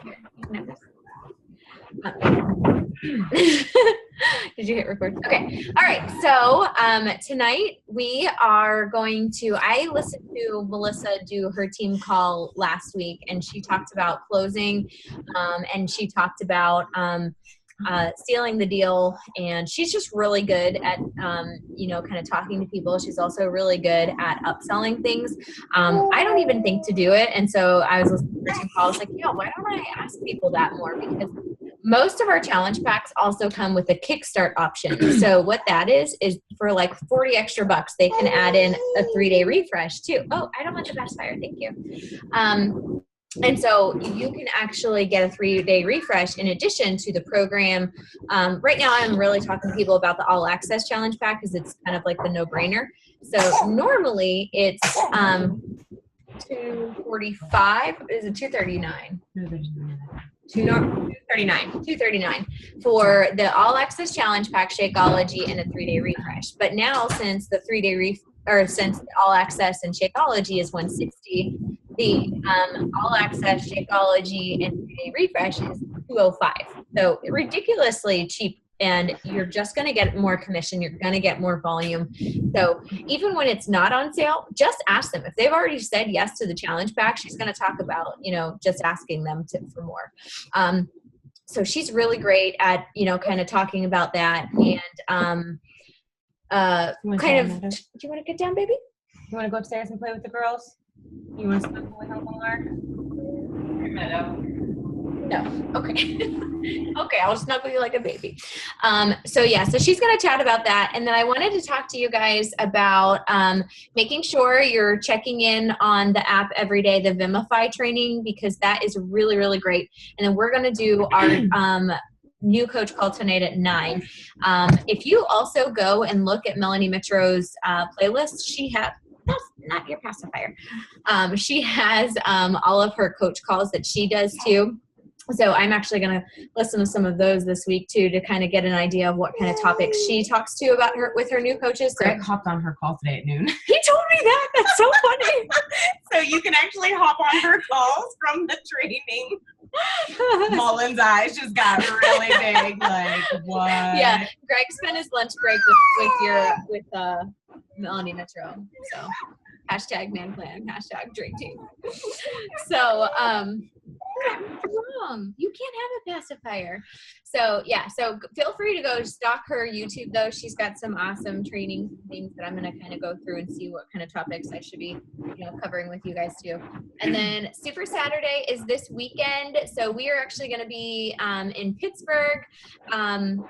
Here, you can have this. Did you hit record? Okay. All right. So tonight we are going to, I listened to Melissa do her team call last week, and she talked about closing, and she talked about sealing the deal, and she's just really good at, kind of talking to people. She's also really good at upselling things. I don't even think to do it. And so I was listening to her team call. I was like, why don't I ask people that more? Because most of our challenge packs also come with a kickstart option. So what that is for like 40 extra bucks, they can add in a 3-day refresh too. Oh, I don't want the pacifier. Thank you. And so you can actually get a 3-day refresh in addition to the program. Right now, I'm really talking to people about the All Access Challenge Pack because it's kind of like the no-brainer. So normally it's $245. Is it $239? No, there's $239 for the All Access Challenge Pack, Shakeology, and a 3-day refresh. But now, since the 3-day since the All Access and Shakeology is $160, the All Access, Shakeology, and 3-day refresh is $205. So ridiculously cheap, and you're just going to get more commission. You're going to get more volume. So even when it's not on sale, just ask them. If they've already said yes to the challenge pack, she's going to talk about, just asking them for more. So she's really great at, kind of talking about that. And do you want to get down, baby? You want to go upstairs and play with the girls? You want to snuggle with Uncle Mark? No. Okay. Okay, I'll snuggle you like a baby. So she's going to chat about that. And then I wanted to talk to you guys about making sure you're checking in on the app every day, the Vimify training, because that is really, really great. And then we're going to do our new coach call tonight at 9. If you also go and look at Melanie Mitro's playlist, that's not your pacifier. She has all of her coach calls that she does too. So I'm actually going to listen to some of those this week too, to kind of get an idea of what kind of topics she talks to about with her new coaches. Greg hopped on her call today at noon. He told me that. That's so funny. So you can actually hop on her calls from the training. Mullen's eyes just got really big. Like, what? Yeah, Greg spent his lunch break with Melanie Metro. So #man plan, #dream team. So wrong. You can't have a pacifier. So feel free to go stalk her YouTube though. She's got some awesome training things that I'm going to kind of go through and see what kind of topics I should be covering with you guys too. And then Super Saturday is this weekend. So we are actually going to be in Pittsburgh. And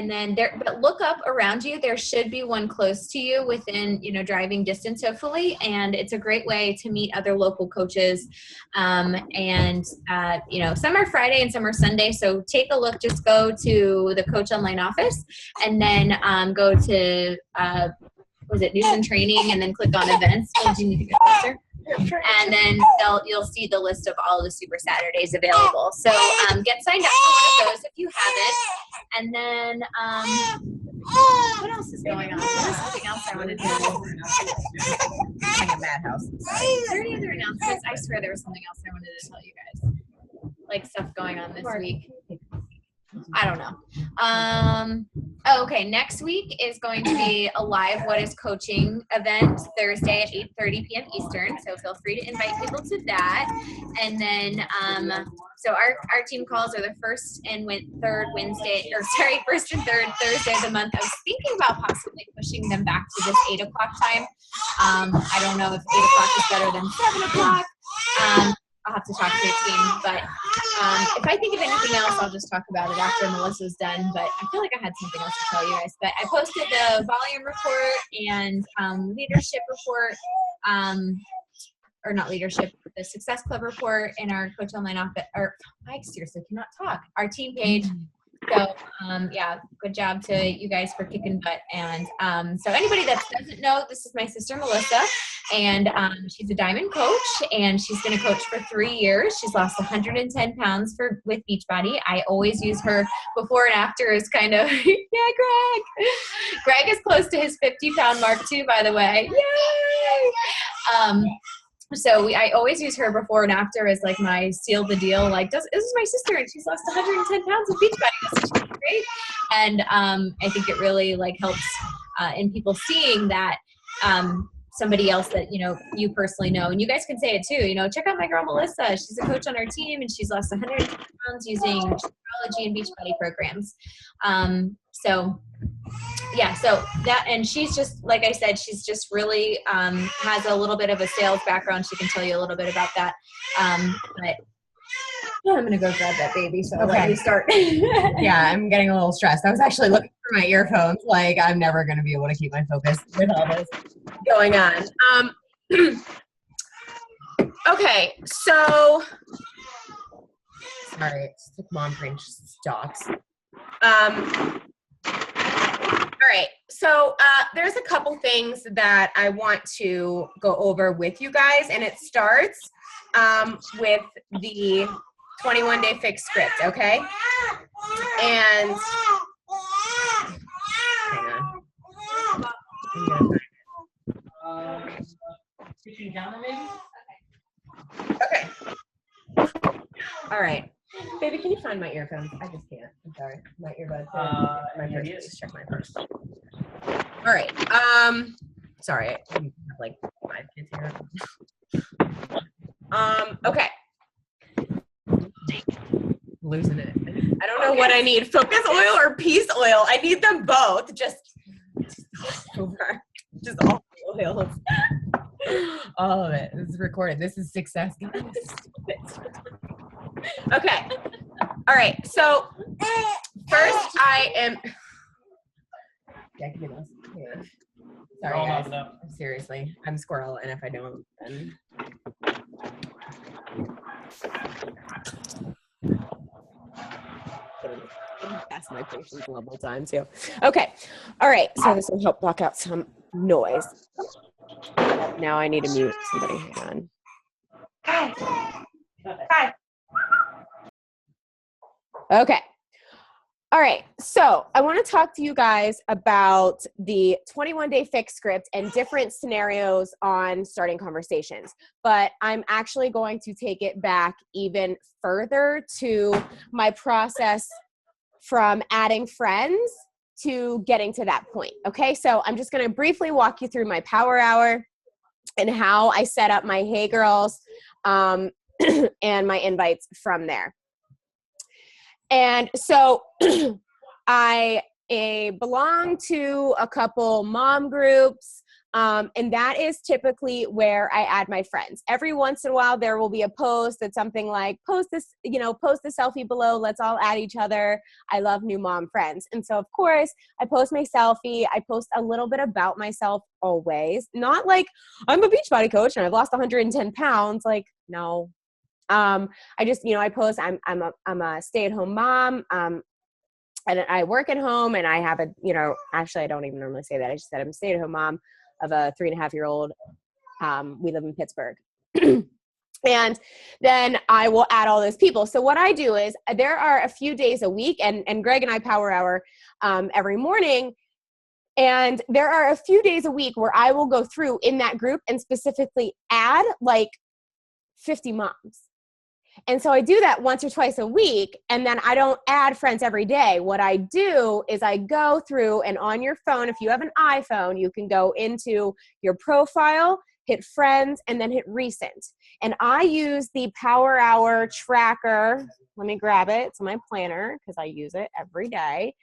then but look up around you. There should be one close to you within, driving distance, hopefully. And it's a great way to meet other local coaches. Some are Friday and some are Sunday. So take a look, just go to the Coach Online office and then go to, News and Training, and then click on events. Oh, do you need to get closer? And then you'll see the list of all the Super Saturdays available. So get signed up for one of those if you haven't. And then what else is going on? There's something else I wanted to do. Like a madhouse. Is there any other announcements? I swear there was something else I wanted to tell you guys. Like stuff going on this week. I don't know. Okay, next week is going to be a live What is Coaching event Thursday at 8:30 p.m. Eastern. So feel free to invite people to that. And then, so our team calls are the first and third Thursday of the month. I was thinking about possibly pushing them back to this 8 o'clock time. I don't know if 8 o'clock is better than 7 o'clock. I'll have to talk to your team, but if I think of anything else, I'll just talk about it after Melissa's done. But I feel like I had something else to tell you guys. But I posted the volume report and leadership report, or not leadership, the Success Club report in our Coach Online office. I seriously cannot talk. Our team page. So good job to you guys for kicking butt. And so anybody that doesn't know, this is my sister Melissa, and she's a diamond coach, and she's going to coach for 3 years. She's lost 110 pounds with Beachbody. I always use her before and after as kind of Greg is close to his 50-pound mark too, by the way. Yay! So I always use her before and after as like my seal the deal. Like, this is my sister, and she's lost 110 pounds with Beachbody. This is great. And I think it really like helps in people seeing that somebody else that you personally know, and you guys can say it too. Check out my girl Melissa. She's a coach on our team, and she's lost 110 pounds using Shakeology and Beachbody programs. So that, and she's just, like I said, she's just really has a little bit of a sales background. She can tell you a little bit about that. But I'm going to go grab that baby. So I'll let you start. Yeah, I'm getting a little stressed. I was actually looking for my earphones. Like, I'm never going to be able to keep my focus with all this going on. Okay, so sorry, it's like mom French stocks. All right, so there's a couple things that I want to go over with you guys, and it starts with the 21-day fixed script, okay? And hang on. Okay. All right. Baby, can you find my earphones? I just can't. I'm sorry. My earbuds. My purse. Just check my purse. All right. Sorry. I have like 5 kids here. Okay. Losing it. I don't know what I need. Focus oil or peace oil? I need them both. Just all the oils. All of it. This is recorded. This is success. Okay. All right. So first I am. Yeah, give me those. Yeah. Sorry, guys. Seriously, I'm a squirrel, and if I don't, then. That's my patience level time too. Okay. All right. So this will help block out some noise. Now I need to mute somebody. Hang on. Hi. Okay. All right. So I want to talk to you guys about the 21-day fixed script and different scenarios on starting conversations. But I'm actually going to take it back even further to my process from adding friends to getting to that point. Okay. So I'm just going to briefly walk you through my power hour and how I set up my Hey Girls and my invites from there. And so I belong to a couple mom groups, and that is typically where I add my friends. Every once in a while, there will be a post that's something like, post the selfie below. Let's all add each other. I love new mom friends. And so, of course, I post my selfie. I post a little bit about myself always. Not like, I'm a Beachbody coach and I've lost 110 pounds. Like, no. I just, I post, I'm a stay-at-home mom. And I work at home, and I have actually I don't even normally say that. I just said I'm a stay-at-home mom of a 3.5-year-old. We live in Pittsburgh. And then I will add all those people. So what I do is there are a few days a week, and Greg and I power hour every morning. And there are a few days a week where I will go through in that group and specifically add like 50 moms. And so I do that once or twice a week, and then I don't add friends every day. What I do is I go through, and on your phone, if you have an iPhone, you can go into your profile, hit friends, and then hit recent. And I use the Power Hour tracker. Let me grab it. It's in my planner because I use it every day.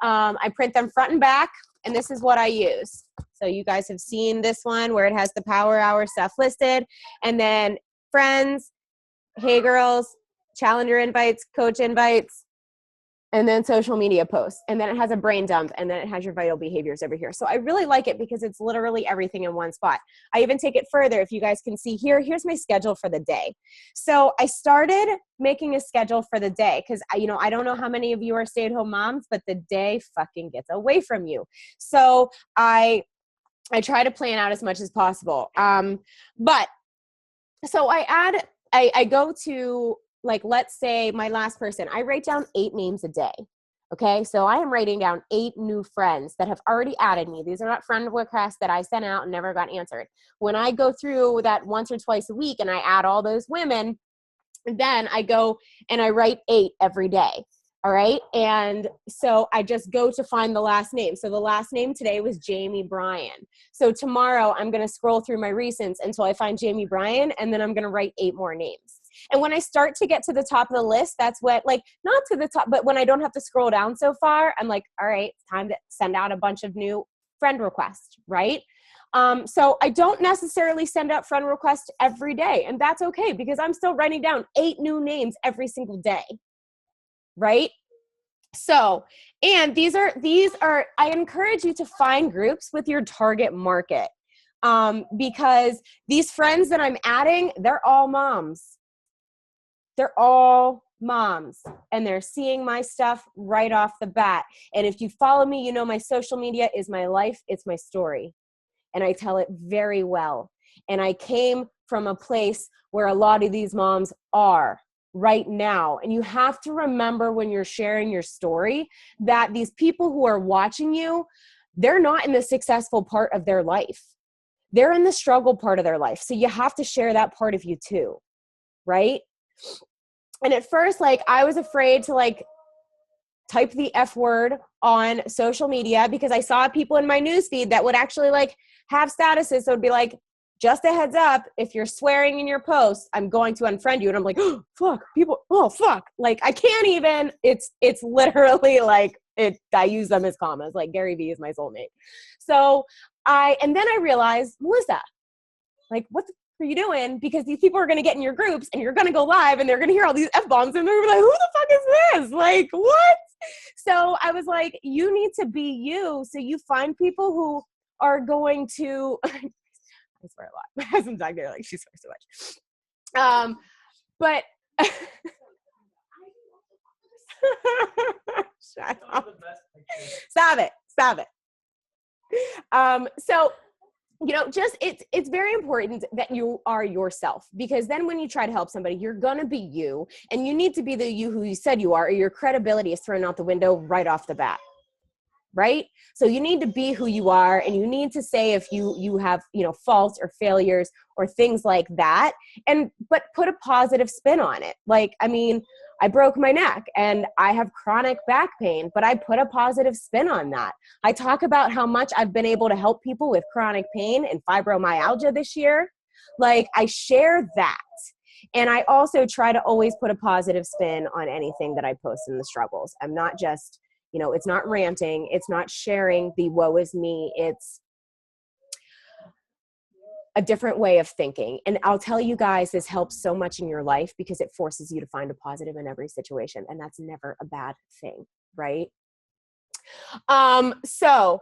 I print them front and back, and this is what I use. So you guys have seen this one where it has the Power Hour stuff listed, and then friends, Hey Girls, Challenger invites, coach invites, and then social media posts. And then it has a brain dump, and then it has your vital behaviors over here. So I really like it because it's literally everything in one spot. I even take it further. If you guys can see here, here's my schedule for the day. So I started making a schedule for the day because, I don't know how many of you are stay-at-home moms, but the day fucking gets away from you. So I try to plan out as much as possible. So I go to, like, let's say my last person, I write down 8 names a day. Okay, so I am writing down 8 new friends that have already added me. These are not friend requests that I sent out and never got answered. When I go through that once or twice a week and I add all those women, then I go and I write 8 every day. All right. And so I just go to find the last name. So the last name today was Jamie Bryan. So tomorrow I'm going to scroll through my recents until I find Jamie Bryan, and then I'm going to write 8 more names. And when I start to get to the top of the list, that's what, like, not to the top, but when I don't have to scroll down so far, I'm like, all right, it's time to send out a bunch of new friend requests, right? So I don't necessarily send out friend requests every day, and that's okay because I'm still writing down 8 new names every single day, right? So, and these are, I encourage you to find groups with your target market, because these friends that I'm adding, they're all moms. They're all moms, and they're seeing my stuff right off the bat. And if you follow me, you know my social media is my life. It's my story. And I tell it very well. And I came from a place where a lot of these moms are right now. And you have to remember when you're sharing your story that these people who are watching you, they're not in the successful part of their life. They're in the struggle part of their life. So you have to share that part of you too, right? And at first, like, I was afraid to like type the F word on social media because I saw people in my newsfeed that would actually like have statuses. So it'd be like, just a heads up, if you're swearing in your posts, I'm going to unfriend you. And I'm like, oh, fuck, people, oh, fuck. Like, I can't even, it's literally like, I use them as commas, like Gary Vee is my soulmate. So and then I realized, Melissa, like, what the are you doing? Because these people are going to get in your groups and you're going to go live and they're going to hear all these F-bombs and they're like, who the fuck is this? Like, what? So I was like, you need to be you. So you find people who are going to, I swear a lot. My husband's back there, like, she swears so much. But shut up. Stop it. So, you know, just it's very important that you are yourself, because then when you try to help somebody, you're gonna be you, and you need to be the you who you said you are, or your credibility is thrown out the window right off the bat. Right? So you need to be who you are, and you need to say if you have, you know, faults or failures or things like that, but put a positive spin on it. Like, I mean, I broke my neck and I have chronic back pain, but I put a positive spin on that. I talk about how much I've been able to help people with chronic pain and fibromyalgia this year. Like, I share that. And I also try to always put a positive spin on anything that I post in the struggles. I'm not just, you know, it's not ranting. It's not sharing the woe is me. It's a different way of thinking. And I'll tell you guys, this helps so much in your life because it forces you to find a positive in every situation. And that's never a bad thing, right? So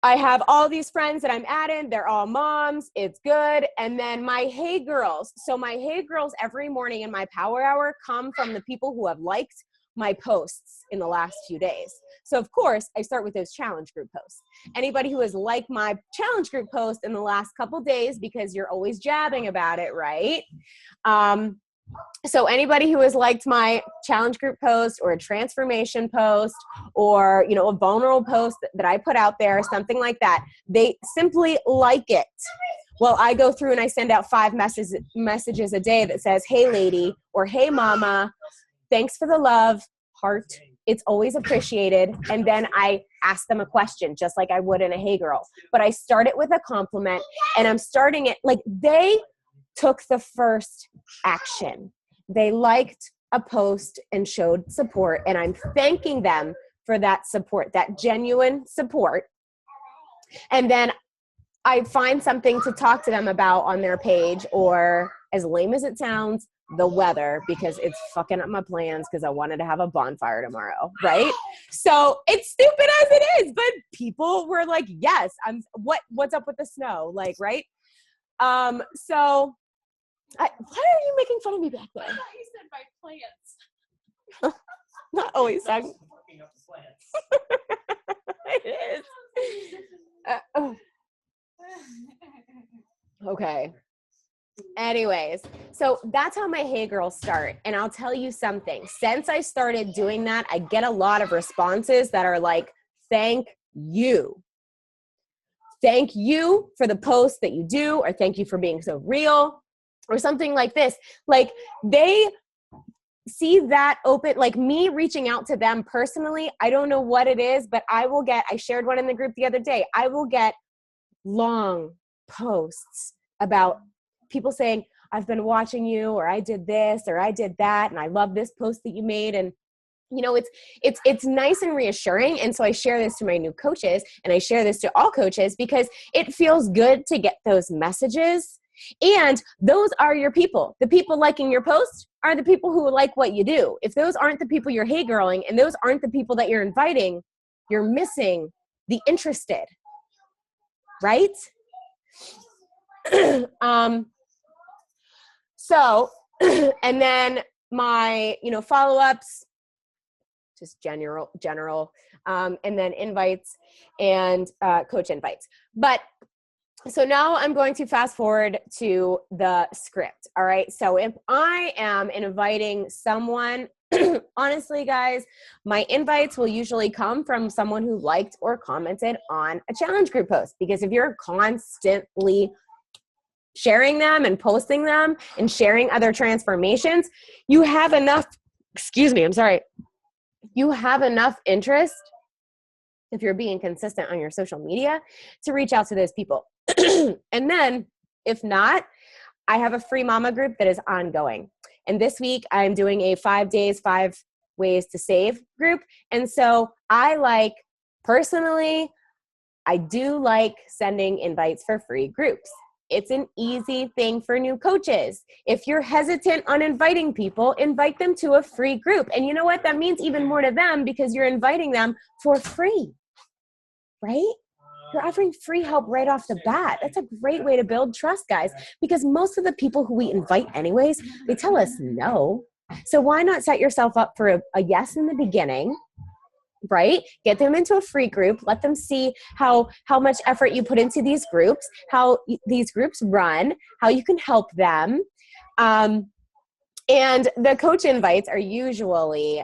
I have all these friends that I'm adding. They're all moms. It's good. And then my Hey Girls. So my Hey Girls every morning in my power hour come from the people who have liked my posts in the last few days. So of course I start with those challenge group posts. Anybody who has liked my challenge group post in the last couple days, because you're always jabbing about it, right? So anybody who has liked my challenge group post or a transformation post or, you know, a vulnerable post that I put out there, something like that, they simply like it. Well, I go through and I send out 5 messages a day that says, hey lady, or hey mama, thanks for the love, heart. It's always appreciated. And then I ask them a question, just like I would in a Hey Girl. But I start it with a compliment, and I'm starting it like they took the first action. They liked a post and showed support, and I'm thanking them for that support, that genuine support. And then I find something to talk to them about on their page, or as lame as it sounds, the weather, because it's fucking up my plans because I wanted to have a bonfire tomorrow, right? So it's stupid as it is, but people were like, yes, what's up with the snow? Like, right? So why are you making fun of me back there? I thought you said my plants. Not always talking. Fucking up the plants. It is. Oh. Okay. Anyways, so that's how my Hey Girls start. And I'll tell you something. Since I started doing that, I get a lot of responses that are like, thank you. Thank you for the post that you do, or thank you for being so real, or something like this. Like they see that open, like me reaching out to them personally. I don't know what it is, but I shared one in the group the other day. I will get long posts about people saying, I've been watching you, or I did this, or I did that, and I love this post that you made. And you know, it's nice and reassuring. And so I share this to my new coaches, and I share this to all coaches, because it feels good to get those messages. And those are your people. The people liking your post are the people who like what you do. If those aren't the people you're hey girling, and those aren't the people that you're inviting, you're missing the interested, right? So, and then my, follow-ups, just general, and then invites and coach invites. But so now I'm going to fast forward to the script. All right. So if I am inviting someone, honestly, guys, my invites will usually come from someone who liked or commented on a challenge group post, because if you're constantly sharing them and posting them and sharing other transformations, you have enough, you have enough interest, if you're being consistent on your social media, to reach out to those people. And then if not, I have a free mama group that is ongoing. And this week I'm doing a 5 days, 5 ways to save group. And so personally, I do like sending invites for free groups. It's an easy thing for new coaches. If you're hesitant on inviting people, invite them to a free group. And you know what? That means even more to them, because you're inviting them for free, right? You're offering free help right off the bat. That's a great way to build trust, guys, because most of the people who we invite anyways, they tell us no. So why not set yourself up for a yes in the beginning, right? Get them into a free group. Let them see how much effort you put into these groups, how these groups run, how you can help them. And the coach invites are usually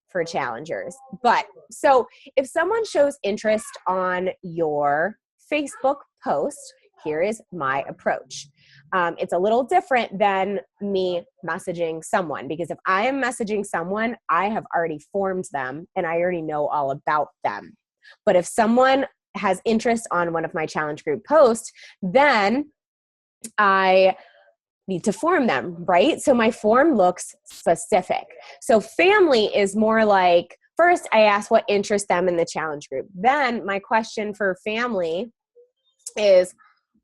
for challengers. But so if someone shows interest on your Facebook post, here is my approach. It's a little different than me messaging someone, because if I am messaging someone, I have already formed them and I already know all about them. But if someone has interest on one of my challenge group posts, then I need to form them, right? So my form looks specific. So family is more like, first I ask what interests them in the challenge group. Then my question for family is,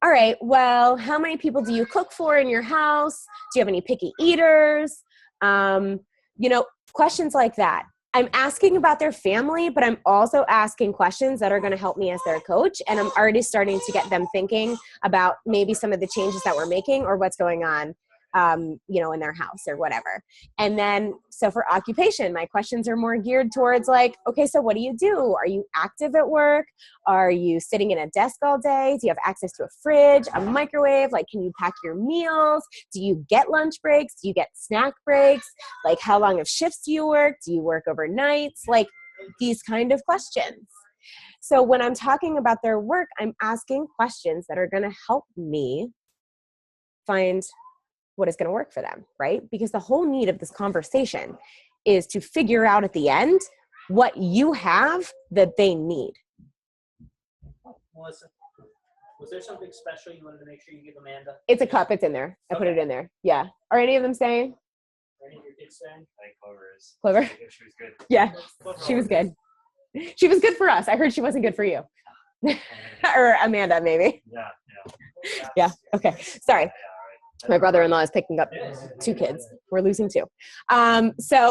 all right, well, how many people do you cook for in your house? Do you have any picky eaters? Questions like that. I'm asking about their family, but I'm also asking questions that are going to help me as their coach. And I'm already starting to get them thinking about maybe some of the changes that we're making or what's going on, in their house or whatever. And then, so for occupation, my questions are more geared towards like, okay, so what do you do? Are you active at work? Are you sitting in a desk all day? Do you have access to a fridge, a microwave? Like, can you pack your meals? Do you get lunch breaks? Do you get snack breaks? Like, how long of shifts do you work? Do you work overnights? Like, these kind of questions. So when I'm talking about their work, I'm asking questions that are going to help me find what is going to work for them, right? Because the whole need of this conversation is to figure out at the end what you have that they need. Melissa, was there something special you wanted to make sure you give Amanda? It's a cup. It's in there. I put it in there. Yeah. Are any of them staying? Are any of your kids saying? I think Clover is. Clover? She was good. Yeah. She was good. She was good for us. I heard she wasn't good for you. Or Amanda, maybe. Yeah. Yeah. Okay. Sorry. My brother-in-law is picking up 2 kids. We're losing 2. Where was I?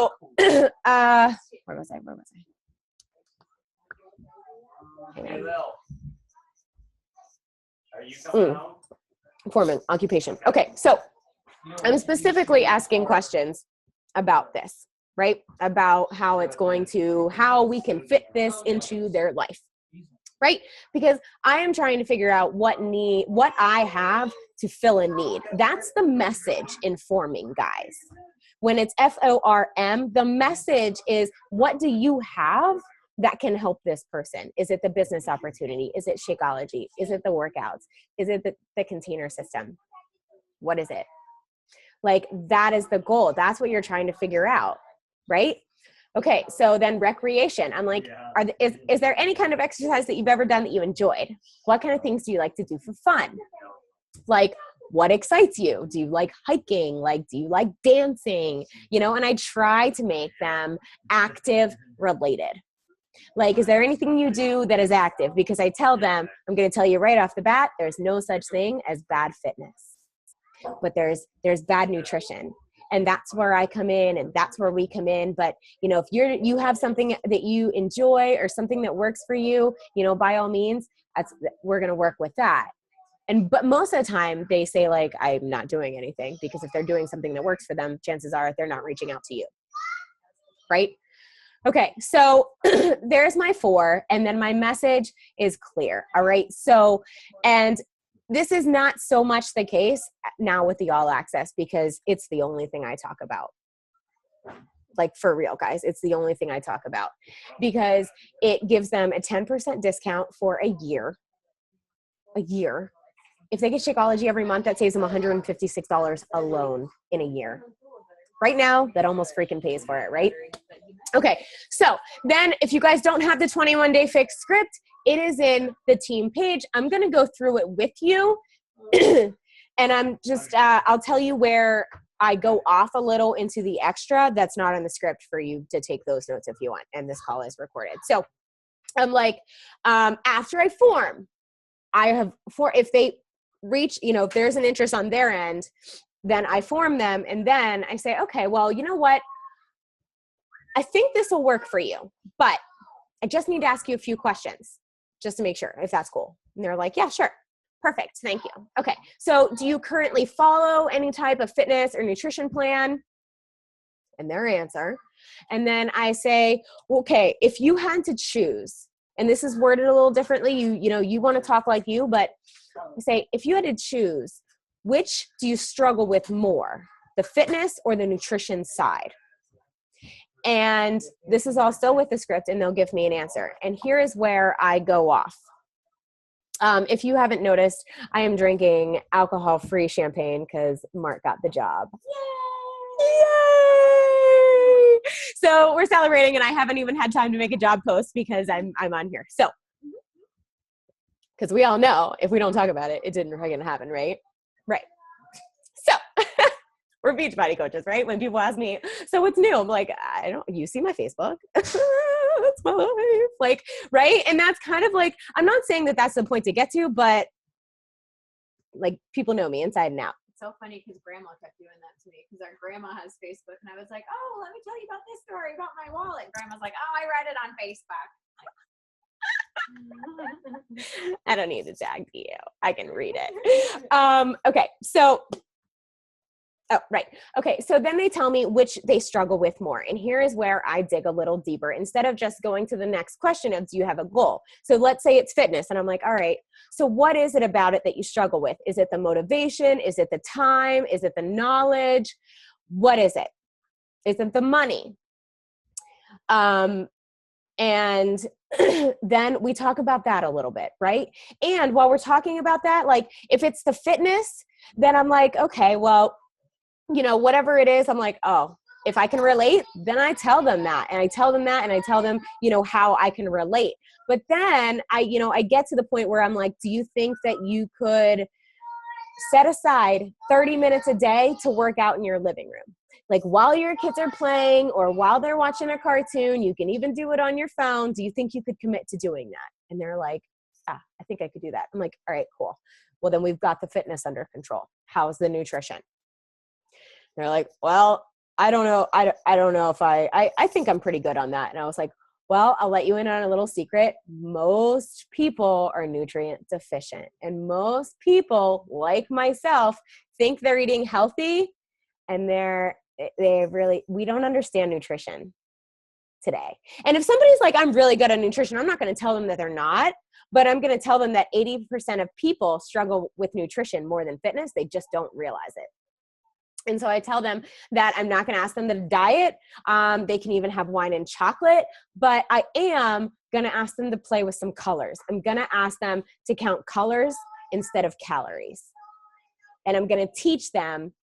Hey, Will. Are you coming home? Foreman, occupation. Okay, so I'm specifically asking questions about this, right? About how we can fit this into their life, right? Because I am trying to figure out what I have to fill a need. That's the message informing, guys. When it's FORM, the message is, what do you have that can help this person? Is it the business opportunity? Is it Shakeology? Is it the workouts? Is it the container system? What is it? Like, that is the goal. That's what you're trying to figure out, right? Okay, so then recreation. I'm like, is there any kind of exercise that you've ever done that you enjoyed? What kind of things do you like to do for fun? Like, what excites you? Do you like hiking? Like, do you like dancing? You know, and I try to make them active related. Like, is there anything you do that is active? Because I tell them, I'm going to tell you right off the bat, there's no such thing as bad fitness, but there's bad nutrition. And that's where I come in, and that's where we come in. But, you know, if you have something that you enjoy or something that works for you, you know, by all means, we're going to work with that. But most of the time they say, like, I'm not doing anything, because if they're doing something that works for them, chances are they're not reaching out to you. Right? Okay. So there's my 4. And then my message is clear. All right. So, and this is not so much the case now with the all access, because it's the only thing I talk about. Like, for real, guys, it's the only thing I talk about, because it gives them a 10% discount for a year. If they get Shakeology every month, that saves them $156 alone in a year. Right now, that almost freaking pays for it, right? Okay, so then if you guys don't have the 21-day fix script, it is in the team page. I'm going to go through it with you. And I'm just, I'll tell you where I go off a little into the extra that's not in the script for you to take those notes if you want. And this call is recorded. So I'm like, after I form, if they reach, you know, if there's an interest on their end, then I form them. And then I say, okay, well, you know what? I think this will work for you, but I just need to ask you a few questions just to make sure if that's cool. And they're like, yeah, sure. Perfect. Thank you. Okay. So do you currently follow any type of fitness or nutrition plan? And their answer. And then I say, okay, if you had to choose, and this is worded a little differently, you want to talk like you, but I say, if you had to choose, which do you struggle with more, the fitness or the nutrition side? And this is all still with the script, and they'll give me an answer. And here is where I go off. If you haven't noticed, I am drinking alcohol-free champagne because Mark got the job. Yay! Yay! So we're celebrating, and I haven't even had time to make a job post because I'm on here. So, because we all know if we don't talk about it, it didn't fucking happen, right? Right. So we're Beachbody coaches, right? When people ask me, so what's new? I'm like, you see my Facebook. That's my life. Like, right? And that's kind of like, I'm not saying that that's the point to get to, but like, people know me inside and out. It's so funny because grandma kept doing that to me, because our grandma has Facebook, and I was like, oh, let me tell you about this story about my wallet. Grandma's like, oh, I read it on Facebook. I don't need to tag you. I can read it. Okay. So, right. Okay. So then they tell me which they struggle with more. And here is where I dig a little deeper instead of just going to the next question of, do you have a goal? So let's say it's fitness. And I'm like, all right, so what is it about it that you struggle with? Is it the motivation? Is it the time? Is it the knowledge? What is it? Is it the money? And then we talk about that a little bit, right? And while we're talking about that, like, if it's the fitness, then I'm like, okay, well, you know, whatever it is, I'm like, oh, if I can relate, then I tell them that. And I tell them that, and I tell them, you know, how I can relate. But then I get to the point where I'm like, do you think that you could set aside 30 minutes a day to work out in your living room? Like, while your kids are playing or while they're watching a cartoon, you can even do it on your phone. Do you think you could commit to doing that? And they're like, I think I could do that. I'm like, all right, cool. Well, then we've got the fitness under control. How's the nutrition? They're like, well, I don't know. I don't know if I think I'm pretty good on that. And I was like, well, I'll let you in on a little secret. Most people are nutrient deficient. And most people, like myself, think they're eating healthy, and we don't understand nutrition. today. And if somebody's like, I'm really good at nutrition, I'm not going to tell them that they're not, but I'm going to tell them that 80% of people struggle with nutrition more than fitness. They just don't realize it. And so I tell them that I'm not going to ask them to diet. They can even have wine and chocolate, but I am going to ask them to play with some colors. I'm going to ask them to count colors instead of calories. And I'm going to teach them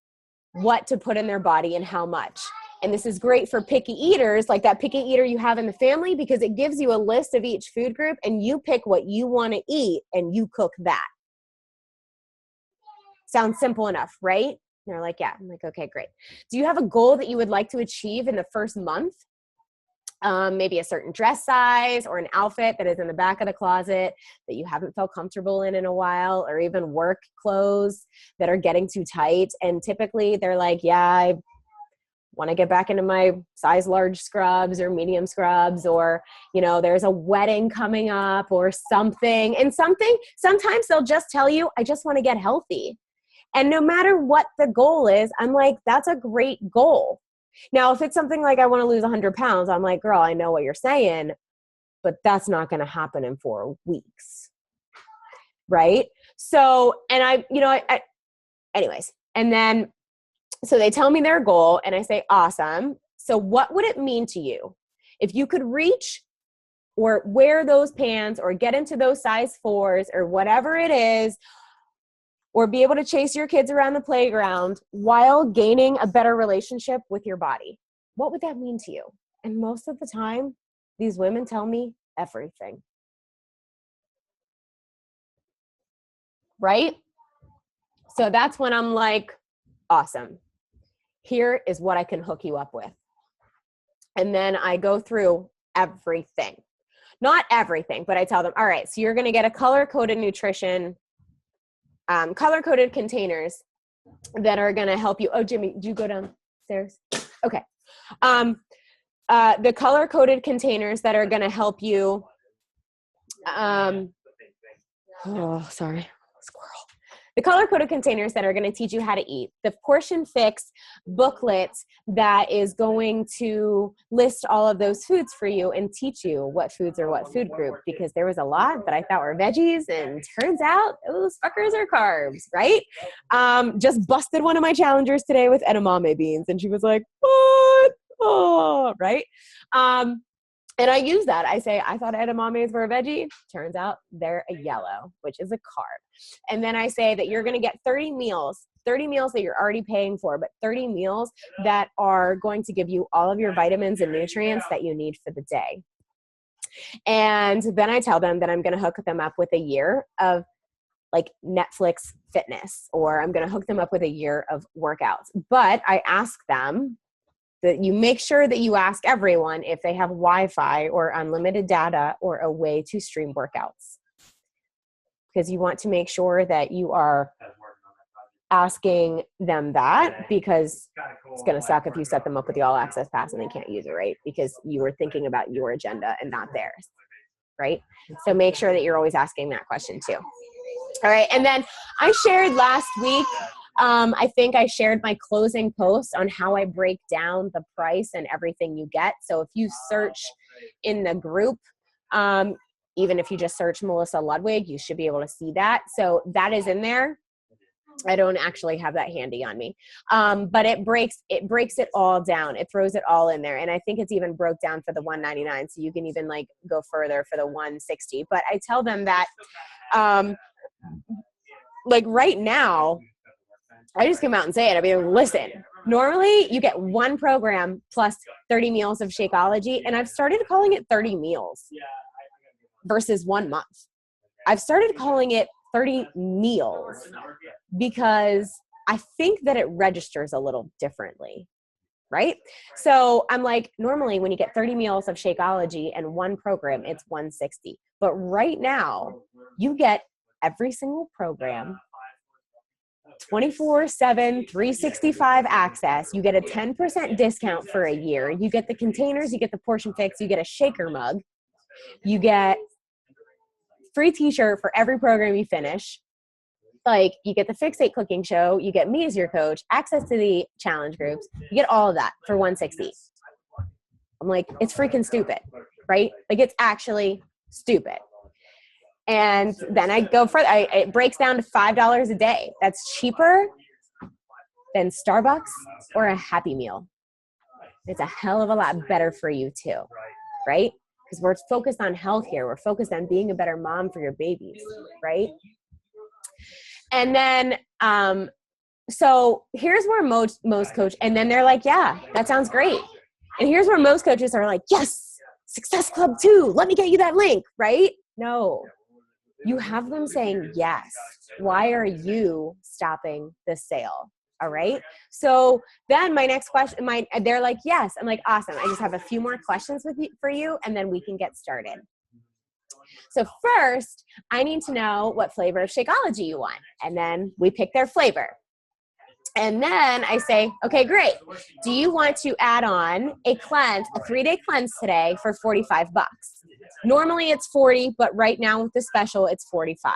what to put in their body and how much. And this is great for picky eaters, like that picky eater you have in the family, because it gives you a list of each food group and you pick what you want to eat and you cook that. Sounds simple enough, right? And they're like, yeah. I'm like, okay, great. Do you have a goal that you would like to achieve in the first month? Maybe a certain dress size or an outfit that is in the back of the closet that you haven't felt comfortable in a while, or even work clothes that are getting too tight. And typically they're like, yeah, I want to get back into my size large scrubs or medium scrubs, or, you know, there's a wedding coming up or something. And sometimes they'll just tell you, I just want to get healthy. And no matter what the goal is, I'm like, that's a great goal. Now, if it's something like I want to lose 100 pounds, I'm like, girl, I know what you're saying, but that's not going to happen in 4 weeks. Right? So, and anyways, and then, so they tell me their goal and I say, awesome. So what would it mean to you if you could reach or wear those pants or get into those size 4s or whatever it is, or be able to chase your kids around the playground while gaining a better relationship with your body? What would that mean to you? And most of the time, these women tell me everything. Right? So that's when I'm like, awesome. Here is what I can hook you up with. And then I go through everything. Not everything, but I tell them, all right, so you're going to get a color-coded nutrition, color-coded containers that are going to help you. Oh, Jimmy, did you go downstairs? Okay. The color-coded containers that are going to help you. Oh, sorry. Squirrel. The color-coded containers that are going to teach you how to eat. The Portion Fix booklet that is going to list all of those foods for you and teach you what foods are what food group, because there was a lot that I thought were veggies and turns out those fuckers are carbs, right? Just busted one of my challengers today with edamame beans and she was like, what? Oh, right? And I use that. I say, I thought edamames were a veggie. Turns out they're a yellow, which is a carb. And then I say that you're going to get 30 meals that you're already paying for, but 30 meals that are going to give you all of your vitamins and nutrients that you need for the day. And then I tell them that I'm going to hook them up with a year of like Netflix fitness, or I'm going to hook them up with a year of workouts. But I ask them that you make sure that you ask everyone if they have Wi-Fi or unlimited data or a way to stream workouts. Because you want to make sure that you are asking them that, because it's going to suck if you set them up with the all access pass and they can't use it, right? Because you were thinking about your agenda and not theirs, right? So make sure that you're always asking that question too. All right. And then I shared last week, I think I shared my closing post on how I break down the price and everything you get. So if you search in the group, even if you just search Melissa Ludwig, you should be able to see that. So that is in there. I don't actually have that handy on me. But it breaks it all down. It throws it all in there. And I think it's even broke down for the $199. So you can even like go further for the $160. But I tell them that, like right now, I just come out and say it. I mean, listen, normally you get one program plus 30 meals of Shakeology, and I've started calling it 30 meals versus 1 month. I've started calling it 30 meals because I think that it registers a little differently, right? So I'm like, normally when you get 30 meals of Shakeology and one program, it's $160. But right now, you get every single program, 24/7, 365 access. You get a 10% discount for a year. You get the containers, you get the Portion Fix, you get a shaker mug. You get free t-shirt for every program you finish. Like you get the Fix 8 cooking show, you get me as your coach, access to the challenge groups. You get all of that for $160. I'm like, it's freaking stupid, right? Like it's actually stupid. And then I go further. It breaks down to $5 a day. That's cheaper than Starbucks or a Happy Meal. It's a hell of a lot better for you too, right? Because we're focused on health here. We're focused on being a better mom for your babies, right? And then, so here's where most coach, and then they're like, yeah, that sounds great. And here's where most coaches are like, yes, Success Club 2, let me get you that link, right? No, you have them saying yes. Why are you stopping the sale? All right. So then my next question, they're like, yes. I'm like, awesome. I just have a few more questions for you, and then we can get started. So first, I need to know what flavor of Shakeology you want. And then we pick their flavor. And then I say, okay, great. Do you want to add on a 3-day cleanse today for $45? Normally it's 40, but right now with the special, it's 45.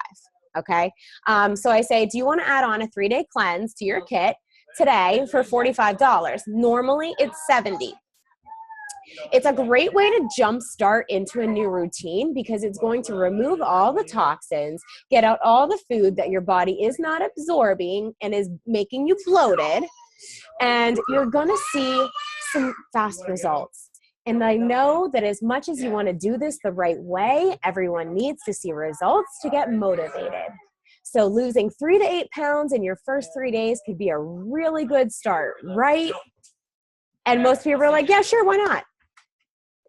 Okay. So I say, do you want to add on a 3-day cleanse to your kit today for $45? Normally it's 70. It's a great way to jumpstart into a new routine because it's going to remove all the toxins, get out all the food that your body is not absorbing and is making you bloated, and you're going to see some fast results. And I know that as much as you want to do this the right way, everyone needs to see results to get motivated. So losing 3 to 8 pounds in your first 3 days could be a really good start, right? And most people are like, yeah, sure, why not?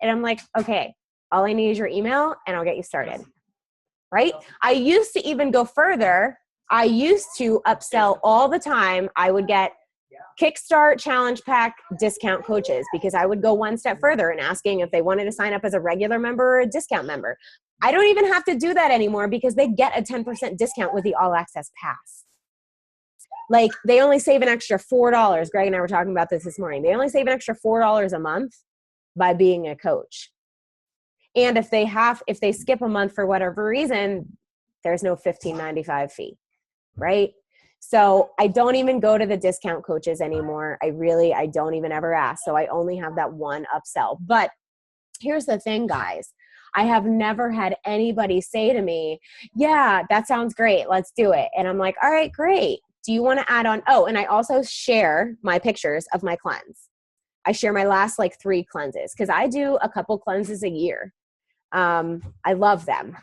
And I'm like, okay, all I need is your email and I'll get you started, right? I used to even go further. I used to upsell all the time. I would get Kickstart Challenge Pack discount coaches because I would go one step further and asking if they wanted to sign up as a regular member or a discount member. I don't even have to do that anymore because they get a 10% discount with the All Access Pass. Like they only save an extra $4. Greg and I were talking about this morning. They only save an extra $4 a month by being a coach. And if they skip a month for whatever reason, there's no $15.95 fee, right? So I don't even go to the discount coaches anymore. I don't even ever ask. So I only have that one upsell. But here's the thing, guys. I have never had anybody say to me, yeah, that sounds great. Let's do it. And I'm like, all right, great. Do you want to add on? Oh, and I also share my pictures of my cleanse. I share my last 3 cleanses because I do a couple cleanses a year. I love them.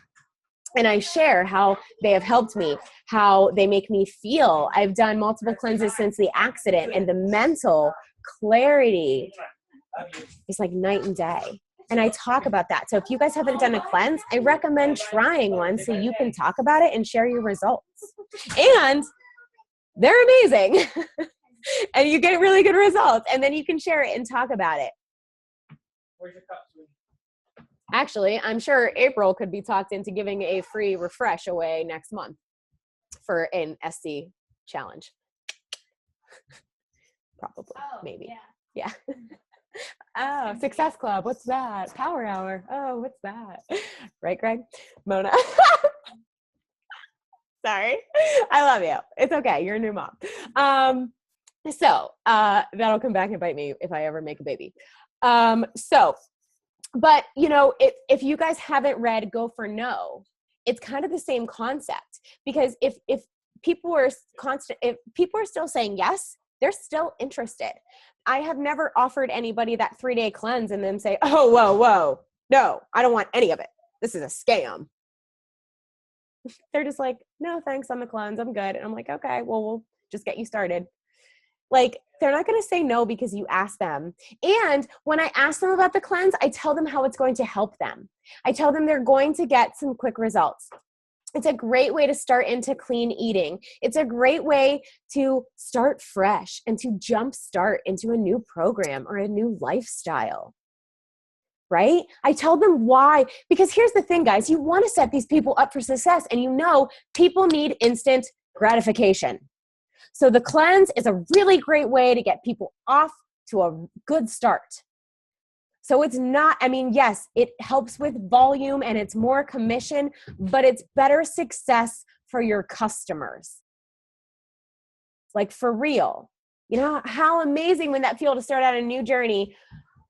And I share how they have helped me, how they make me feel. I've done multiple cleanses since the accident, and the mental clarity is like night and day. And I talk about that. So if you guys haven't done a cleanse, I recommend trying one so you can talk about it and share your results. And they're amazing. And you get really good results. And then you can share it and talk about it. Where's your cup, sweetie? Actually, I'm sure April could be talked into giving a free refresh away next month for an SC challenge. Probably, maybe. Yeah. Oh, Success Club. What's that? Power Hour. Oh, what's that? Right, Greg? Mona. Sorry. I love you. It's okay. You're a new mom. So that'll come back and bite me if I ever make a baby. But if you guys haven't read Go for No, it's kind of the same concept because if people are still saying yes, they're still interested. I have never offered anybody that 3-day cleanse and then say, oh, whoa, no, I don't want any of it. This is a scam. They're just like, no, thanks on the cleanse. I'm good. And I'm like, okay, well, we'll just get you started. Like, they're not going to say no because you ask them. And when I ask them about the cleanse, I tell them how it's going to help them. I tell them they're going to get some quick results. It's a great way to start into clean eating. It's a great way to start fresh and to jumpstart into a new program or a new lifestyle. Right? I tell them why, because here's the thing, guys, you want to set these people up for success, and people need instant gratification. So the cleanse is a really great way to get people off to a good start. So it's not, yes, it helps with volume and it's more commission, but it's better success for your customers. Like for real. You know, how amazing would that feel to start out a new journey,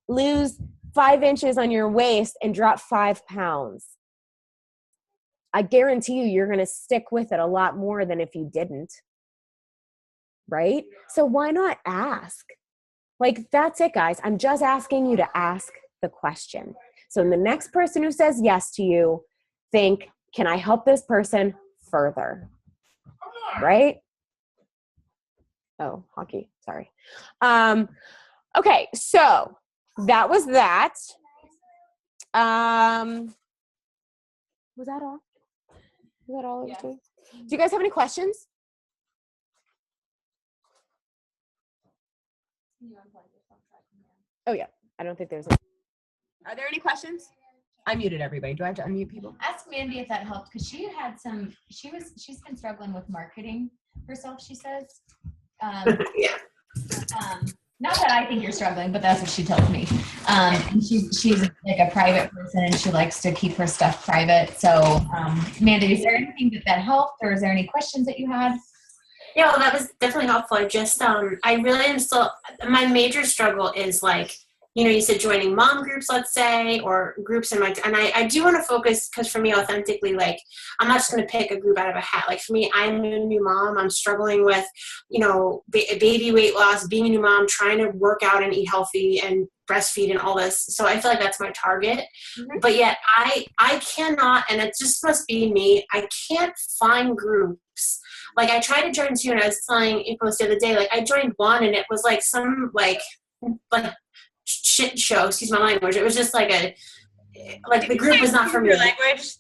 lose 5 inches on your waist and drop 5 pounds. I guarantee you're going to stick with it a lot more than if you didn't. Right? So why not ask? Like, that's it, guys. I'm just asking you to ask the question. So the next person who says yes to you, think, can I help this person further? Right? Oh, hockey. Sorry. Okay, so that was that. Was that all? Was that all I was doing? Do you guys have any questions? Oh, yeah. I don't think there's any. Are there any questions? I muted everybody. Do I have to unmute people? Ask Mandy if that helped, because she's been struggling with marketing herself, she says. Yeah. Not that I think you're struggling, but that's what she tells me. And she's like a private person, and she likes to keep her stuff private. So, Mandy, is there anything that helped, or is there any questions that you had? Yeah, well, that was definitely helpful. I just, I really am still, my major struggle is like, you said joining mom groups, let's say, or groups and I do want to focus, because for me, authentically, like, I'm not just going to pick a group out of a hat. Like, for me, I'm a new mom. I'm struggling with, baby weight loss, being a new mom, trying to work out and eat healthy and breastfeed and all this. So I feel like that's my target. Mm-hmm. But yet I cannot, and it just must be me, I can't find groups. Like, I tried to join 2, and I was telling April the other day, like, I joined 1, and it was like some like shit show, excuse my language. It was just like the group was not for me. Language.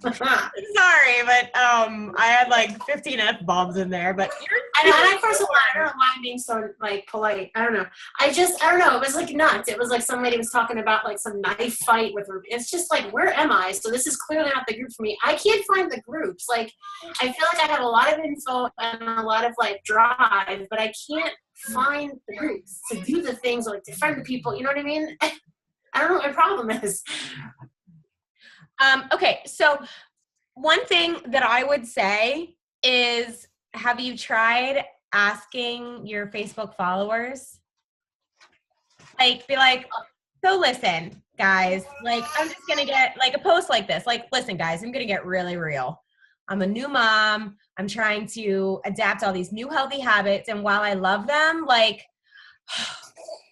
Sorry, but I had like 15 F-bombs in there, but and I first of all, I don't know why I'm being so like polite. I don't know. I don't know. It was like nuts. It was like some lady was talking about like some knife fight with her. It's just like, where am I? So this is clearly not the group for me. I can't find the groups. Like, I feel like I have a lot of info and a lot of like drive, but I can't find the groups to do the things, like to friend the people. You know what I mean? I don't know what my problem is. Okay, so one thing that I would say is, have you tried asking your Facebook followers? Like, be like, so listen, guys, like, I'm just going to get like a post like this. Like, listen, guys, I'm going to get really real. I'm a new mom. I'm trying to adapt all these new healthy habits. And while I love them, like,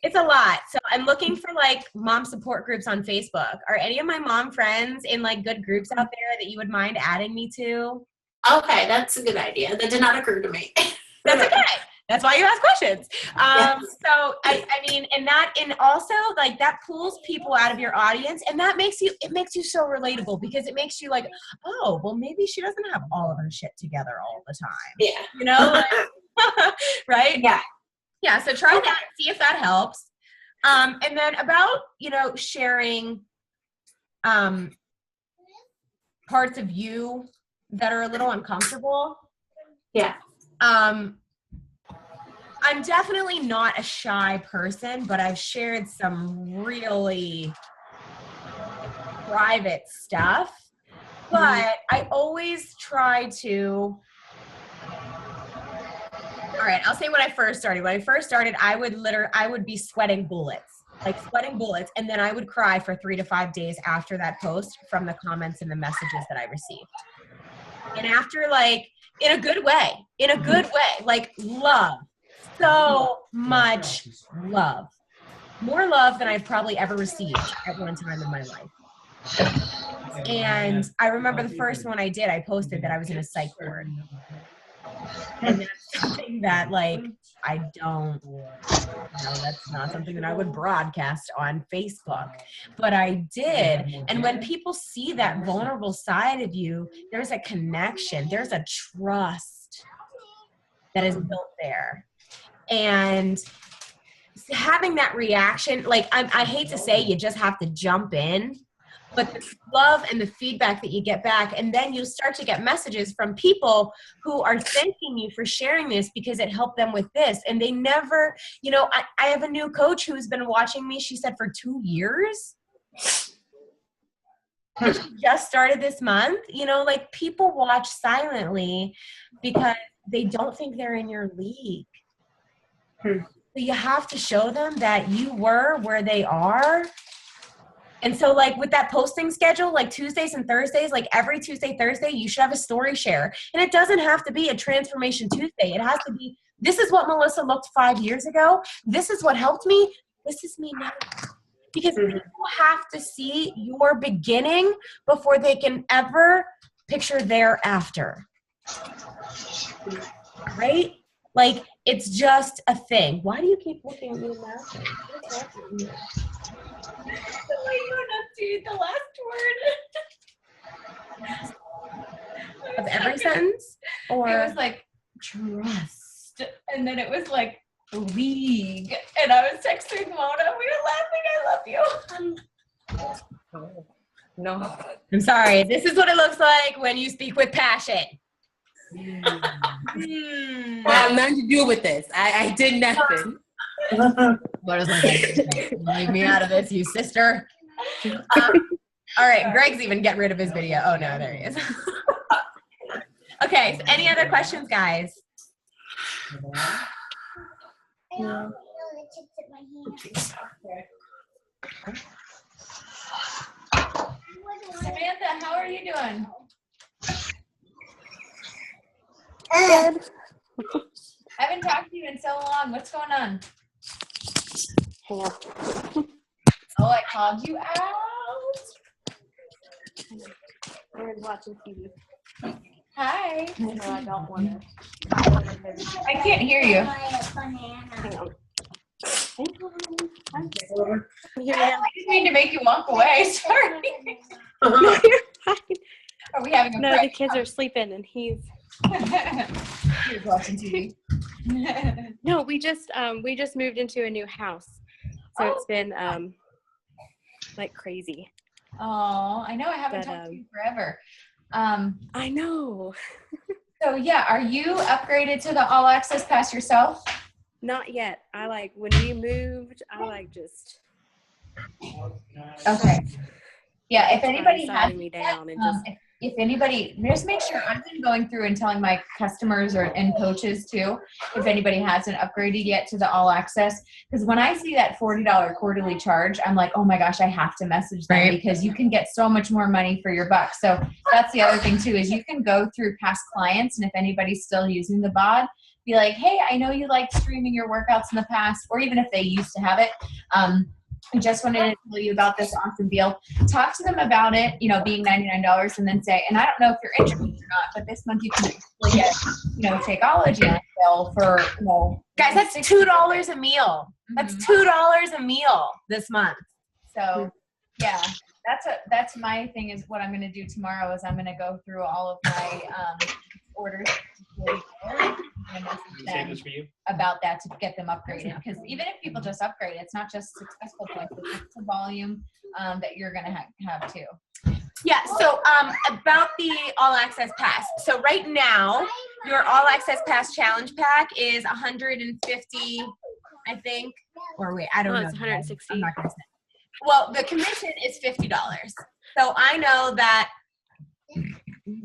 it's a lot. So I'm looking for like mom support groups on Facebook. Are any of my mom friends in like good groups out there that you would mind adding me to? Okay, that's a good idea. That did not occur to me. That's okay. That's why you ask questions. Yes. So I mean, and also like that pulls people out of your audience, and it makes you so relatable, because it makes you like, oh, well, maybe she doesn't have all of her shit together all the time. Yeah. Like, right? Yeah. Yeah, so try that, see if that helps. And then about, sharing parts of you that are a little uncomfortable. Yeah. I'm definitely not a shy person, but I've shared some really private stuff. But I always try to. All right, I'll say when I first started. When I first started, I would be sweating bullets, and then I would cry for 3 to 5 days after that post from the comments and the messages that I received. And after, like, in a good way, like, love, so much love, more love than I've probably ever received at one time in my life. And I remember the first one I did, I posted that I was in a psych ward. And that's something that, like, I don't, that's not something that I would broadcast on Facebook, but I did. And when people see that vulnerable side of you, there's a connection, there's a trust that is built there. And having that reaction, like, I hate to say you just have to jump in, but the love and the feedback that you get back, and then you'll start to get messages from people who are thanking you for sharing this because it helped them with this. And they never, I have a new coach who's been watching me, she said, for 2 years. And she just started this month. Like, people watch silently because they don't think they're in your league. So you have to show them that you were where they are. And so like with that posting schedule, like Tuesdays and Thursdays, like every Tuesday, Thursday, you should have a story share. And it doesn't have to be a transformation Tuesday. It has to be, this is what Melissa looked 5 years ago. This is what helped me. This is me now. Because people have to see your beginning before they can ever picture thereafter. Right? Like, it's just a thing. Why do you keep looking at me and laughing? What's happening? The way you enunciate the last word. Of every sentence? Or It was like trust, and then it was like league, and I was texting Mona. We were laughing. I love you. no. I'm sorry. This is what it looks like when you speak with passion. I have nothing to do with this. I did nothing. What is like, leave me out of this, you sister. All right, Greg's even getting rid of his video. Oh no, there he is. Okay, so any other questions, guys? Samantha, how are you doing? Good. I haven't talked to you in so long. What's going on? Hang on. Oh, I called you out. We're watching TV. Hi. No, I don't want to. I can't hear you. Hang on. I'm here I now. didn't mean to make you walk away. Sorry. No, you're fine. Are we having a No, break? the kids are sleeping and he's. He was watching TV. No, we just moved into a new house, so it's been like crazy. Oh, I know. I haven't But, talked to you forever. I know. So yeah, are you upgraded to the all access pass yourself? Not yet. When we moved, just. Okay. Yeah, if It's anybody sliding has me down and just. if anybody, just make sure I've been going through and telling my customers and coaches too, if anybody hasn't upgraded yet to the all access, because when I see that $40 quarterly charge, I'm like, oh my gosh, I have to message them because you can get so much more money for your buck. So that's the other thing too, is you can go through past clients, and if anybody's still using the bod, be like, hey, I know you liked streaming your workouts in the past, or even if they used to have it. I just wanted to tell you about this awesome deal. Talk to them about it, being $99, and then say, and I don't know if you're interested or not, but this month you can actually get, Shakeology on sale for, Guys, that's $2 a meal. That's $2 a meal this month. So, yeah, that's my thing is what I'm going to do tomorrow is I'm going to go through all of my orders and message them this for you. about that to get them upgraded. Because even if people just upgrade, it's not just successful points, it's the volume that you're going to have too. Yeah, so about the all access pass. So right now, your all access pass challenge pack is 150, I think. Or wait, I don't know. It's 160. I'm not going to say. Well, the commission is $50. So I know that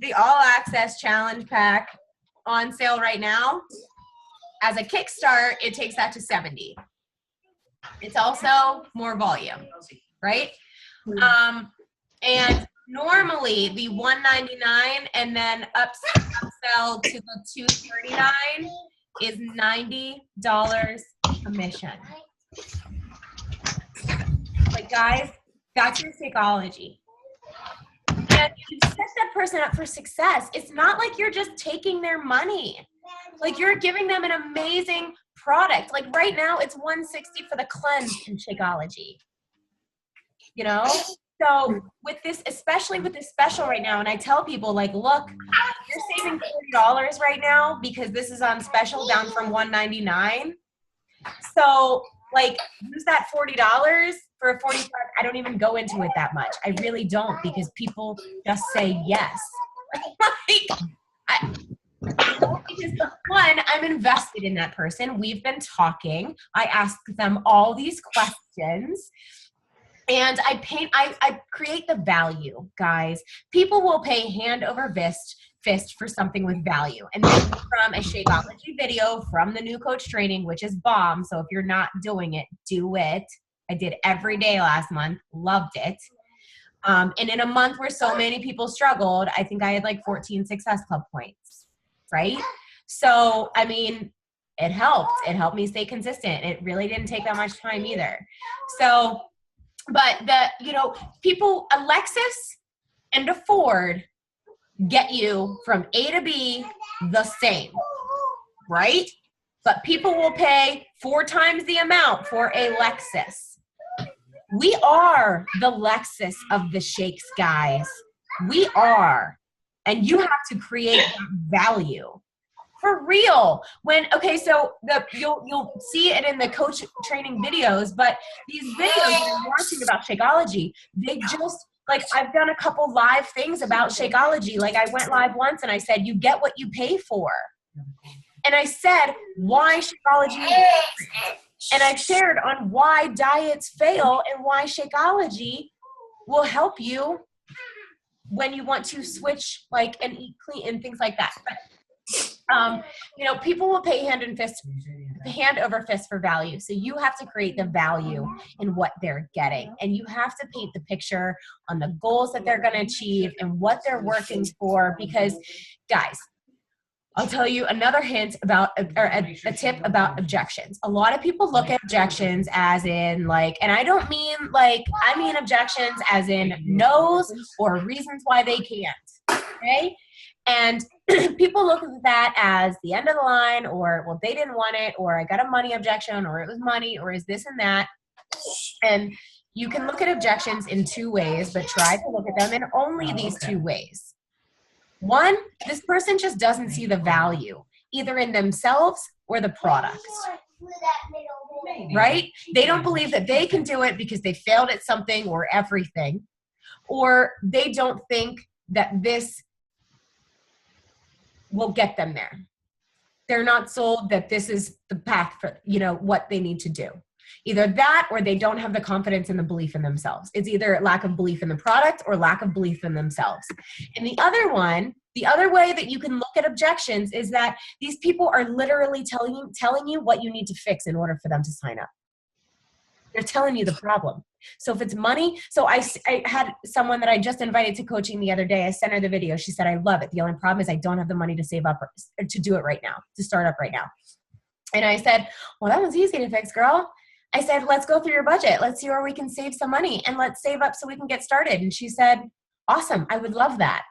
the all access challenge pack on sale right now, as a kickstart, it takes that to 70. It's also more volume, right? And normally the $199 and then upsell to the $239 is $90 commission. Like, guys, that's your Shakeology. And you set that person up for success. It's not like you're just taking their money. Like, you're giving them an amazing product. Like, right now, it's $160 for the cleanse in Shakeology. So with this, especially with this special right now, and I tell people, like, look, you're saving $40 right now because this is on special down from $199. So, like, use that $40 for a 45. I don't even go into it that much. I really don't, because people just say yes. Because one, I'm invested in that person. We've been talking. I ask them all these questions. And I create the value, guys. People will pay hand over fist fist for something with value. And this is from a Shakeology video from the new coach training, which is bomb. So if you're not doing it, do it. I did every day last month, loved it. And in a month where so many people struggled, I think I had like 14 Success Club points, right? So, I mean, it helped. It helped me stay consistent. It really didn't take that much time either. So, but people, Alexis and a Ford get you from A to B the same, right? But people will pay 4 times the amount for a Lexus. We are the Lexus of the shakes, guys. We are. And you have to create that value. For real. You'll see it in the coach training videos, but these videos you're watching about Shakeology, they just, like, I've done a couple live things about Shakeology. Like, I went live once and I said, you get what you pay for. And I said, why Shakeology? And I shared on why diets fail and why Shakeology will help you when you want to switch, like, and eat clean and things like that. But, people will pay hand over fist for value. So you have to create the value in what they're getting. And you have to paint the picture on the goals that they're going to achieve and what they're working for. Because, guys, I'll tell you another hint about, or a tip about objections. A lot of people look at objections as in, like, and I don't mean like, I mean objections as in no's or reasons why they can't, okay? And people look at that as the end of the line, or, well, they didn't want it, or I got a money objection, or it was money, or is this and that. And you can look at objections in 2 ways, but try to look at them in only these 2 ways. 1, this person just doesn't see the value, either in themselves or the product, right? They don't believe that they can do it because they failed at something or everything, or they don't think that this will get them there. They're not sold that this is the path for, what they need to do. Either that, or they don't have the confidence and the belief in themselves. It's either lack of belief in the product or lack of belief in themselves. And the other way that you can look at objections is that these people are literally telling you what you need to fix in order for them to sign up. They're telling you the problem. So if it's money, so I had someone that I just invited to coaching the other day. I sent her the video. She said, I love it. The only problem is I don't have the money to save up or to do it right now, to start up right now. And I said, well, that one's easy to fix, girl. I said, let's go through your budget. Let's see where we can save some money, and let's save up so we can get started. And she said, awesome. I would love that.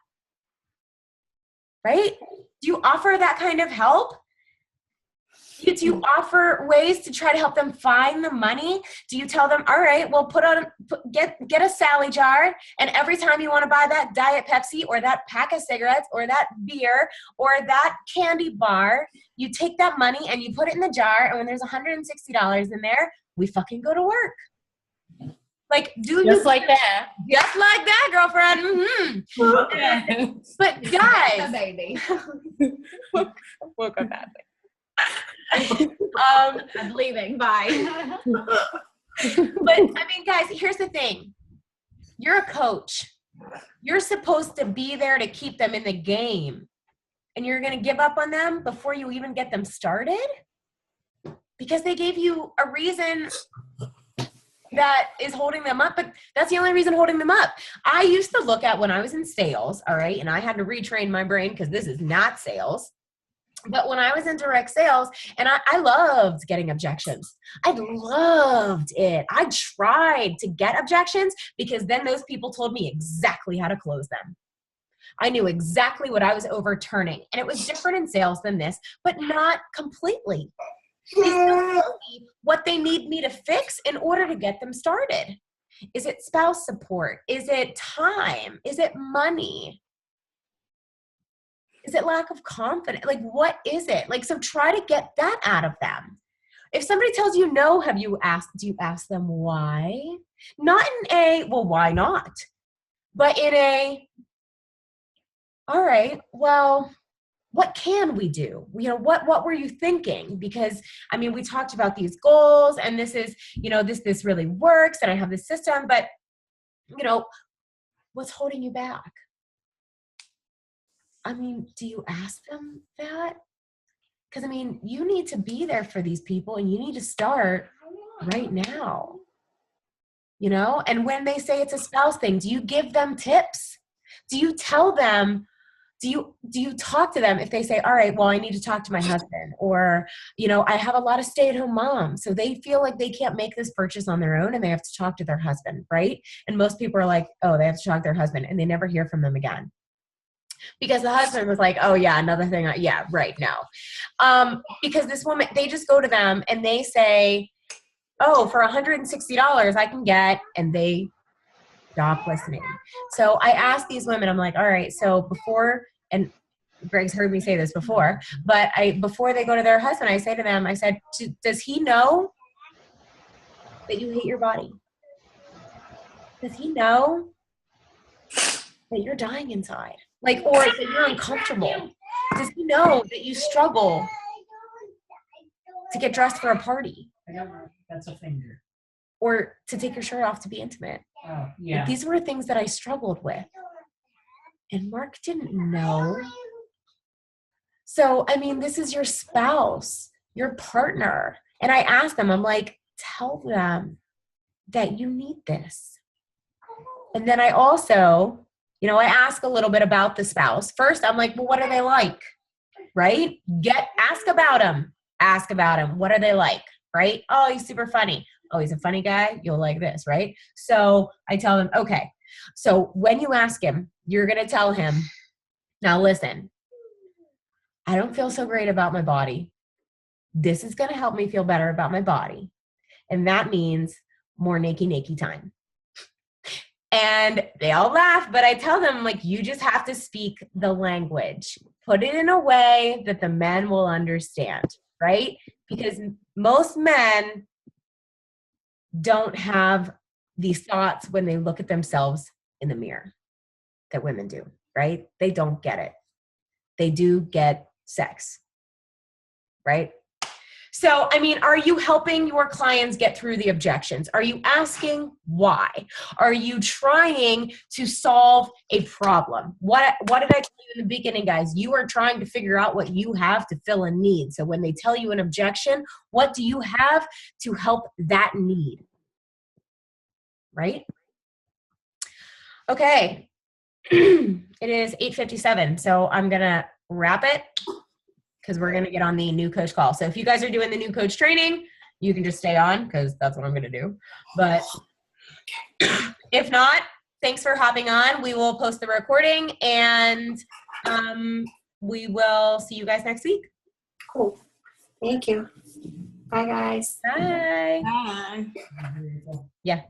Right? Do you offer that kind of help? Do you offer ways to try to help them find the money? Do you tell them, all right, well, get a Sally jar, and every time you want to buy that Diet Pepsi or that pack of cigarettes or that beer or that candy bar, you take that money and you put it in the jar, and when there's $160 in there, we fucking go to work. Like, Just like that. Just like that, girlfriend. Mm-hmm. But guys, baby. Woke up badly. I'm leaving. Bye. But I mean, guys, here's the thing. You're a coach. You're supposed to be there to keep them in the game. And you're going to give up on them before you even get them started? Because they gave you a reason that is holding them up, but that's the only reason holding them up. I used to look at when I was in sales, all right, and I had to retrain my brain because this is not sales. But when I was in direct sales, and I loved getting objections. I loved it. I tried to get objections because then those people told me exactly how to close them. I knew exactly what I was overturning. And it was different in sales than this, but not completely. They still tell me what they need me to fix in order to get them started. Is it spouse support? Is it time? Is it money? Is it lack of confidence? Like, what is it? Like, so try to get that out of them. If somebody tells you no, do you ask them why? Not in a, well, why not? But in a, all right, well, what can we do? What were you thinking? Because, I mean, we talked about these goals, and this is, this really works, and I have this system, but, what's holding you back? I mean, do you ask them that? Because, I mean, you need to be there for these people and you need to start right now. You know, and when they say it's a spouse thing, do you give them tips? Do you tell them, do you talk to them if they say, all right, well, I need to talk to my husband, or, you know, I have a lot of stay-at-home moms, so they feel like they can't make this purchase on their own and they have to talk to their husband, right? And most people are like, oh, they have to talk to their husband, and they never hear from them again. Because the husband was like, oh yeah, another thing, yeah, right, no. Because this woman, they just go to them and they say, oh, for $160 I can get, and they stop listening. So I asked these women, I'm like, all right, so before, and Greg's heard me say this before, but before they go to their husband, I say to them, I said, does he know that you hate your body? Does he know that you're dying inside? Like, or that you're uncomfortable? Does he know that you struggle to get dressed for a party? That's a finger. Or to take your shirt off to be intimate? Oh, yeah. Like, these were things that I struggled with. And Mark didn't know. So, I mean, this is your spouse, your partner. And I asked them, I'm like, tell them that you need this. And then I also, you know, I ask a little bit about the spouse. First, I'm like, well, what are they like? Right? Ask about them. Ask about him. What are they like? Right? Oh, he's super funny. Oh, he's a funny guy. You'll like this, right? So I tell them, okay. So when you ask him, you're going to tell him, now listen, I don't feel so great about my body. This is going to help me feel better about my body. And that means more naked time. And they all laugh, but I tell them, like, you just have to speak the language. Put it in a way that the men will understand, right? Because most men don't have these thoughts when they look at themselves in the mirror that women do, right? They don't get it. They do get sex, right? So, I mean, are you helping your clients get through the objections? Are you asking why? Are you trying to solve a problem? What did I tell you in the beginning, guys? You are trying to figure out what you have to fill a need. So when they tell you an objection, what do you have to help that need? Right? Okay. It is 8:57, so I'm going to wrap it, because we're going to get on the new coach call. So if you guys are doing the new coach training, you can just stay on, because that's what I'm going to do. But if not, thanks for hopping on. We will post the recording, and we will see you guys next week. Cool. Thank you. Bye, guys. Bye. Bye. Yeah.